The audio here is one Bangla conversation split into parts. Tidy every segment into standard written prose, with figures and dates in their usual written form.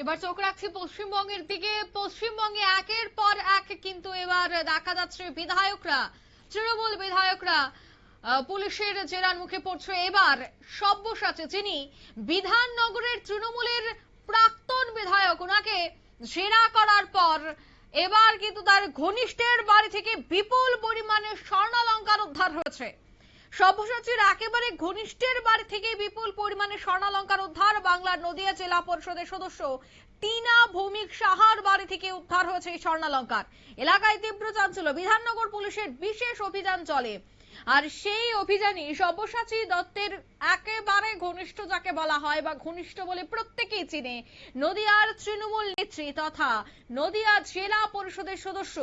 এবার চোখ রাখছি পশ্চিমবঙ্গের দিকে। পশ্চিমবঙ্গে একের পর এক কিন্তু এবার দেখা যাচ্ছে বিধায়করা, তৃণমূল বিধায়করা পুলিশের জেরার মুখে পড়ছে। এবার সব্যসাচী, যিনি বিধাননগরের তৃণমূলের প্রাক্তন বিধায়ক, ওনাকে জেরা করার পর এবার কিন্তু তার ঘনিষ্ঠের বাড়ি থেকে বিপুল পরিমাণে স্বর্ণালংকার উদ্ধার হয়েছে। সব্যসাচীর একেবারে ঘনিষ্ঠের বাড়ি থেকে বিপুল পরিমাণে স্বর্ণালংকার উদ্ধার। বাংলার নদিয়া জেলা পরিষদের সদস্য টিনা ভৌমিক সাহার বাড়ি থেকে উদ্ধার হয়েছে এই স্বর্ণালংকার। এলাকায় তীব্র চাঞ্চল্য। বিধাননগর পুলিশের বিশেষ অভিযান চলে, আর সেই অভিযানে সব্যসাচী দত্তের একেবারে ঘনিষ্ঠ, যাকে বলা হয় বা ঘনিষ্ঠ বলে প্রত্যেকেই চিনে, নদিয়ার তৃণমূল নেত্রী তথা নদিয়া জেলা পরিষদের সদস্য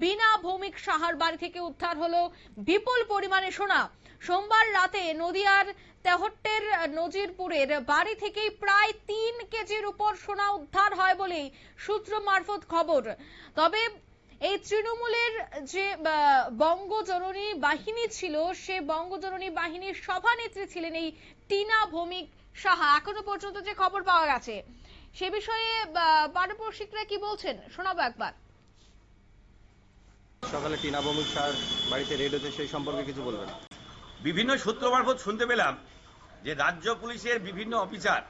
বীণা ভৌমিক সাহার বাড়ি থেকে উদ্ধার হলো বিপুল পরিমাণে সোনা। সোমবার রাতে নদিয়ার তেহট্টের নজিরপুরের বাড়ি থেকেই প্রায় 3 কেজির উপর সোনা উদ্ধার হয় বলেই সূত্র মারফত খবর। তবে এই তৃণমূলের যে বঙ্গজননী বাহিনী ছিল, সে বঙ্গজননী বাহিনীর সভানেত্রী ছিলেন এই টিনা ভৌমিক সাহা। এখনো পর্যন্ত যে খবর পাওয়া গেছে সে বিষয়ে পারিপার্শ্বিকরা কি বলছেন শোনাবো একবার। সকালে টিনা ভৌমিক সাহার বাড়িতে রেড হচ্ছে, সেই সম্পর্কে কিছু বলবেন? বিভিন্ন সূত্র মারফত শুনতে পেলাম যে রাজ্য পুলিশের বিভিন্ন অফিসার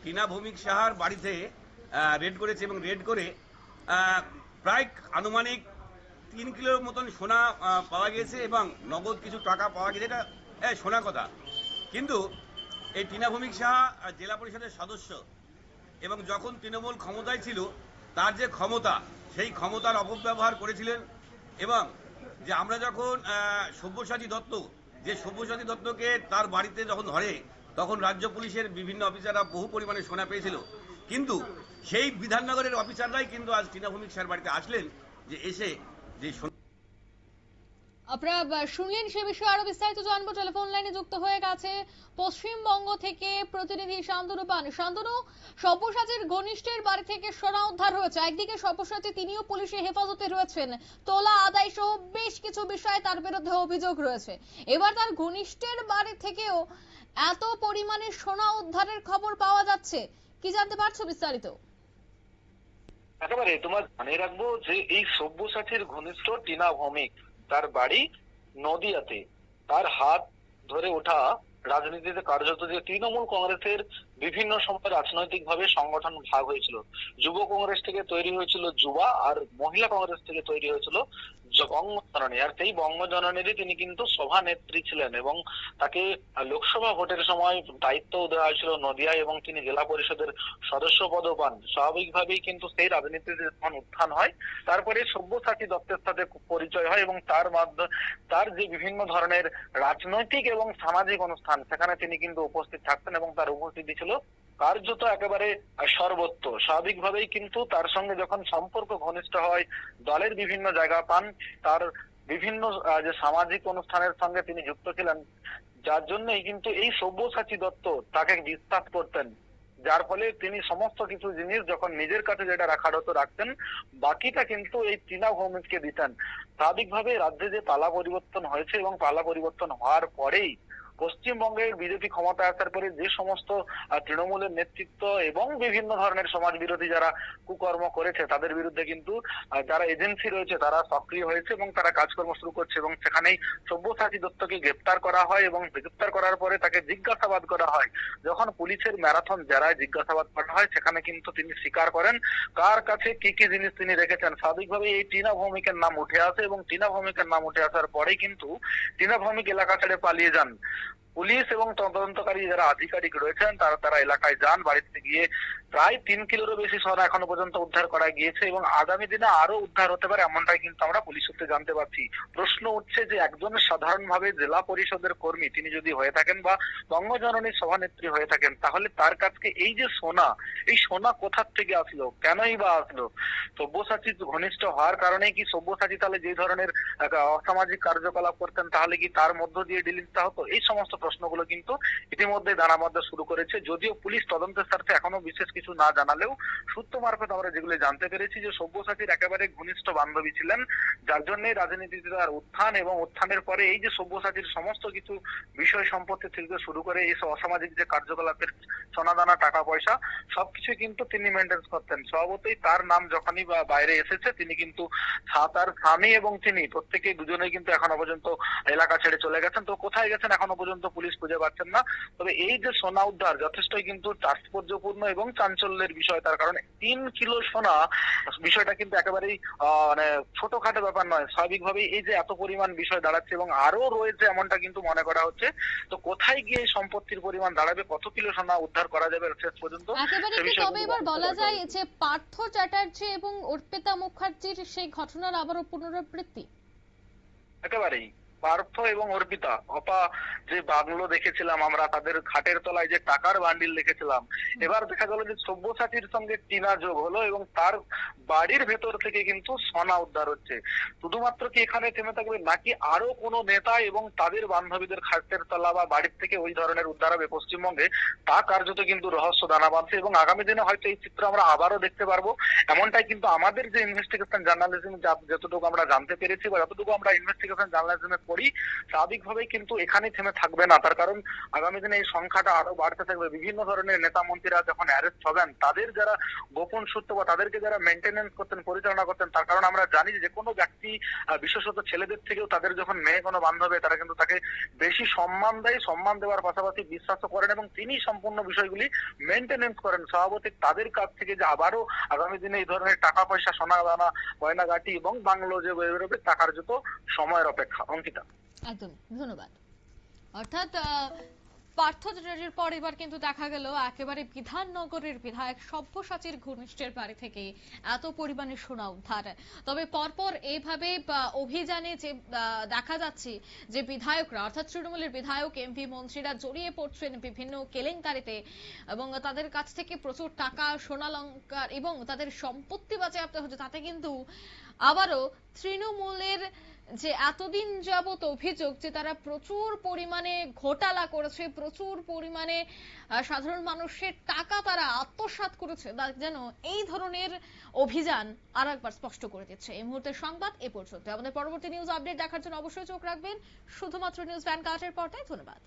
টিনা ভৌমিক সাহার বাড়িতে রেড করেছে এবং রেড করে প্রায় আনুমানিক 3 কিলোর মতন সোনা পাওয়া গেছে এবং নগদ কিছু টাকা পাওয়া গেছে। এটা শোনা কথা, কিন্তু এই টিনা ভৌমিক সাহা জেলা পরিষদের সদস্য এবং যখন তৃণমূল ক্ষমতায় ছিল তার যে ক্ষমতা, সেই ক্ষমতার অপব্যবহার করেছিলেন। এবং যে আমরা যখন সব্যসাচী দত্তকে তার বাড়িতে যখন ধরে, তখন রাজ্য পুলিশের বিভিন্ন অফিসাররা বহু পরিমাণে সোনা পেয়েছিল, কিন্তু সেই বিধাননগরের অফিসাররাই কিন্তু আজ টিনা ভৌমিক সাহার বাড়িতে আসলেন, যে এসে যে আপনারা শুনলেন। সে বিষয়ে আরো বিস্তারিত জানবো। টেলিফোন লাইনে যুক্ত হয়ে গেছে পশ্চিমবঙ্গ থেকে প্রতিনিধি শান্তনু পান। শান্তনু, সব্যসাচীর ঘনিষ্ঠের বাড়ি থেকে সোনা উদ্ধার হয়েছে। একদিকে সব্যসাচী তিনিও পুলিশের হেফাজতে রয়েছেন, তোলা আদায় সহ বেশ কিছু বিষয়ে তার বিরুদ্ধে অভিযোগ রয়েছে। এবার তার ঘনিষ্ঠের বাড়ি থেকেও এত পরিমাণে সোনা উদ্ধারের খবর পাওয়া যাচ্ছে, কি জানতে পারছো বিস্তারিত? একেবারে তোমার জানিয়ে রাখবো যে এই সব্যসাচীর ঘনিষ্ঠ টিনা ভৌমিক, তার বাড়ি নদিয়াতে। তার হাত ধরে ওঠা রাজনীতিতে কার্যত যে তৃণমূল কংগ্রেসের বিভিন্ন সময় রাজনৈতিক ভাবে সংগঠন ভাগ হয়েছিল। যুব কংগ্রেস থেকে তৈরি হয়েছিল যুবা, আর মহিলা কংগ্রেস থেকে তৈরি হয়েছিল বঙ্গজননী। আর সেই বঙ্গজননীরই তিনি কিন্তু সভানেত্রী ছিলেন এবং তাকে লোকসভা ভোটের সময় দায়িত্ব দেওয়া হয়েছিল নদিয়ায় এবং তিনি জেলা পরিষদের সদস্য পদও পান। স্বাভাবিকভাবেই কিন্তু সেই রাজনীতিতে যখন উত্থান হয়, তারপরে সব্যসাচী দত্তের সাথে পরিচয় হয় এবং তার যে বিভিন্ন ধরনের রাজনৈতিক এবং সামাজিক অনুষ্ঠান, সেখানে তিনি কিন্তু উপস্থিত থাকতেন এবং তার উপস্থিতি ছিল কার্যত একেবারে সর্বত্র। স্বাভাবিকভাবেই কিন্তু তার সঙ্গে যখন সম্পর্ক ঘনিষ্ঠ হয়, দলের বিভিন্ন জায়গা পান, তার বিভিন্ন যে সামাজিক অনুষ্ঠানের সঙ্গে তিনি যুক্ত ছিলেন, যার জন্যই কিন্তু এই সব্যসাচী দত্ত তাকে বিশ্বাস করতেন, যার ফলে তিনি সমস্ত কিছু জিনিস যখন নিজের কাছে যেটা রাখার হতো রাখতেন, বাকিটা কিন্তু এই টিনা ভৌমিককে দিতেন। স্বাভাবিকভাবে রাজ্যে যে পালা পরিবর্তন হয়েছে এবং পালা পরিবর্তন হওয়ার পরেই পশ্চিমবঙ্গের বিজেপি ক্ষমতায় আসার পরে যে সমস্ত তৃণমূলের নেতৃত্ব এবং বিভিন্ন ধরনের সমাজ বিরোধী যারা কুকর্ম করেছে, তাদের বিরুদ্ধে কিন্তু যারা এজেন্সি রয়েছে তারা সক্রিয় হয়েছে এবং তারা কাজকর্ম শুরু করছে। এবং সেখানেই সব্যসাচী দত্তকে গ্রেপ্তার করা হয় এবং গ্রেপ্তার করার পরে তাকে জিজ্ঞাসাবাদ করা হয়। যখন পুলিশের ম্যারাথন যারায় জিজ্ঞাসাবাদ করা হয়, সেখানে কিন্তু তিনি স্বীকার করেন কার কাছে কি কি জিনিস তিনি রেখেছেন। স্বাভাবিকভাবে এই টিনা ভৌমিকের নাম উঠে আসে এবং টিনা ভৌমিকের নাম উঠে আসার পরেই কিন্তু টিনা ভৌমিক এলাকা ছেড়ে পালিয়ে যান। পুলিশ এবং তদন্তকারী যারা আধিকারিক রয়েছেন তারা এলাকায় যান। বাড়িতে গিয়ে প্রায় 3 কিলোরও বেশি সোনা এখনো পর্যন্ত উদ্ধার করা গিয়েছে এবং আগামী দিনে আরো উদ্ধার হতে পারে, এমনটাই কিন্তু আমরা পুলিশ সূত্রে জানতে পারছি। প্রশ্ন উঠছে যে একজন সাধারণভাবে জেলা পরিষদের কর্মী তিনি যদি হয়ে থাকেন বা বঙ্গজননীর সভানেত্রী হয়ে থাকেন, তাহলে তার কাছে এই যে সোনা, এই সোনা কোথার থেকে আসলো, কেনই বা আসলো? সব্যসাচী ঘনিষ্ঠ হওয়ার কারণেই কি সব্যসাচী তাহলে যে ধরনের অসামাজিক কার্যকলাপ করতেন, তাহলে কি তার মধ্য দিয়ে ডিলিংটা হতো? এই সমস্ত প্রশ্নগুলো কিন্তু ইতিমধ্যে দানা বাঁধতে শুরু করেছে। যদিও পুলিশ তদন্তের স্বার্থে এখনো বিশেষ কিছু না জানালেও সূত্র মারফত আমরা যেগুলো জানতে পেরেছি যে সব্যসাচীর একেবারে ঘনিষ্ঠ বান্ধবী ছিলেন, যার জন্যই রাজনীতিতে তার উত্থান, এবং উত্থানের পরে এই যে সব্যসাচীর সমস্ত কিছু বিষয় সম্পত্তি থেকে শুরু করে এইসব অসামাজিক যে কার্যকলাপের সোনাদানা টাকা পয়সা সবকিছু কিন্তু তিনি মেনটেন করতেন। স্বভাবতই তার নাম যখনই বাইরে এসেছে তিনি কিন্তু তার স্বামী এবং তিনি প্রত্যেকেই দুজনেই কিন্তু এখনো পর্যন্ত এলাকা ছেড়ে চলে গেছেন। তো কোথায় গেছেন এখনো পর্যন্ত পুলিশ খুঁজে পাচ্ছেন না। তবে এই যে সোনা উদ্ধার যথেষ্টই কিন্তু তাৎপর্যপূর্ণ এবং চাঞ্চল্যের বিষয়, তার কারণ 3 কিলো সোনা বিষয়টা কিন্তু একেবারেই মানে ছোটখাটো ব্যাপার নয়। স্বাভাবিকভাবেই এই যে এত পরিমাণ বিষয় দাঁড়াচ্ছে এবং আরো রয়েছে এমনটা কিন্তু মনে করা হচ্ছে। তো কোথায় গিয়ে এই সম্পত্তির পরিমাণ দাঁড়াবে, কত কিলো সোনা উদ্ধার করা যাবে শেষ পর্যন্ত একেবারে কি তবে এবার বলা যায় যে পার্থ চ্যাটার্জি এবং অর্পিতা মুখার্জির সেই ঘটনার আবারও পুনরাবৃত্তি? একেবারেই পার্থ এবং অর্পিতা অপা যে বাংলো দেখেছিলাম আমরা, তাদের খাটের তলায় যে টাকার বান্ডিল দেখেছিলাম, এবার দেখা গেল যে সব্যসাচীর সঙ্গে টিনা যোগ হলো এবং তার বাড়ির ভেতর থেকে কিন্তু সোনা উদ্ধার হচ্ছে। শুধুমাত্র কি এখানে থেমে থাকবে নাকি আরো কোনো নেতা এবং তাদের বান্ধবীদের খাটের তলা বা বাড়ির থেকে ওই ধরনের উদ্ধার হবে পশ্চিমবঙ্গে, তা কার্যত কিন্তু রহস্য দানা বাঁধছে এবং আগামী দিনে হয়তো এই চিত্র আমরা আবারও দেখতে পারবো। এমনটাই কিন্তু আমাদের যে ইনভেস্টিগেশন জার্নালিজম যতটুকু আমরা জানতে পেরেছি বা যতটুকু আমরা ইনভেস্টিগেশন জার্নালিজমে পড়ি, স্বাভাবিকভাবেই কিন্তু এখানে থেমে থাকবে না। তার কারণ আগামী দিনে এই সংখ্যাটা আরো বাড়তে থাকবে। বিভিন্ন ধরনের নেতা মন্ত্রীরা যখন অ্যারেস্ট হবেন, তাদের যারা গোপন সূত্র বা তাদেরকে যারা মেনটেনেন্স করতেন, পরিচালনা করতেন, তার কারণ আমরা জানি যে কোনো ব্যক্তি বিশেষত ছেলেদের থেকেও তাদের যখন মেয়ে কোনো বান্ধব হয় তারা কিন্তু তাকে বেশি সম্মান দেয়, সম্মান দেওয়ার পাশাপাশি বিশ্বাসও করেন এবং তিনি সম্পূর্ণ বিষয়গুলি মেনটেনেন্স করেন। স্বাভাবিক তাদের কাছ থেকে যে আবারও আগামী দিনে এই ধরনের টাকা পয়সা, সোনা দানা, গয়নাগাটি এবং বাংলো যে বেরোবে টাকার যত সময়ের অপেক্ষা। অঙ্কিতা, একদম ধন্যবাদ। অর্থাৎ পার্থ চ্যাটার্জির পর এবার কিন্তু দেখা গেল একেবারে বিধাননগরের বিধায়ক সব্যসাচীর ঘনিষ্ঠের বাড়ি থেকে এত পরিমাণে সোনা উদ্ধার। তবে পরপর এইভাবে অভিযানে যে দেখা যাচ্ছে যে বিধায়করা অর্থাৎ তৃণমূলের বিধায়ক এমপি মন্ত্রীরা জড়িয়ে পড়ছেন বিভিন্ন কেলেঙ্কারিতে এবং তাদের কাছ থেকে প্রচুর টাকা, সোনালংকার এবং তাদের সম্পত্তি বাজেয়াপ্ত হচ্ছে, তাতে কিন্তু আবারও তৃণমূলের যে এতদিন যাবত অভিযোগ যে তারা প্রচুর পরিমাণে ঘোটালা করেছে, প্রচুর পরিমাণে সাধারণ মানুষের টাকা তারা আত্মসাৎ করেছে, যেন এই ধরনের অভিযান আর একবার স্পষ্ট করে দিচ্ছে। এই মুহূর্তের সংবাদ এ পর্যন্ত। আমাদের পরবর্তী নিউজ আপডেট দেখার জন্য অবশ্যই চোখ রাখবেন শুধুমাত্র নিউজ ভ্যানগার্ডের পর্দায়। ধন্যবাদ।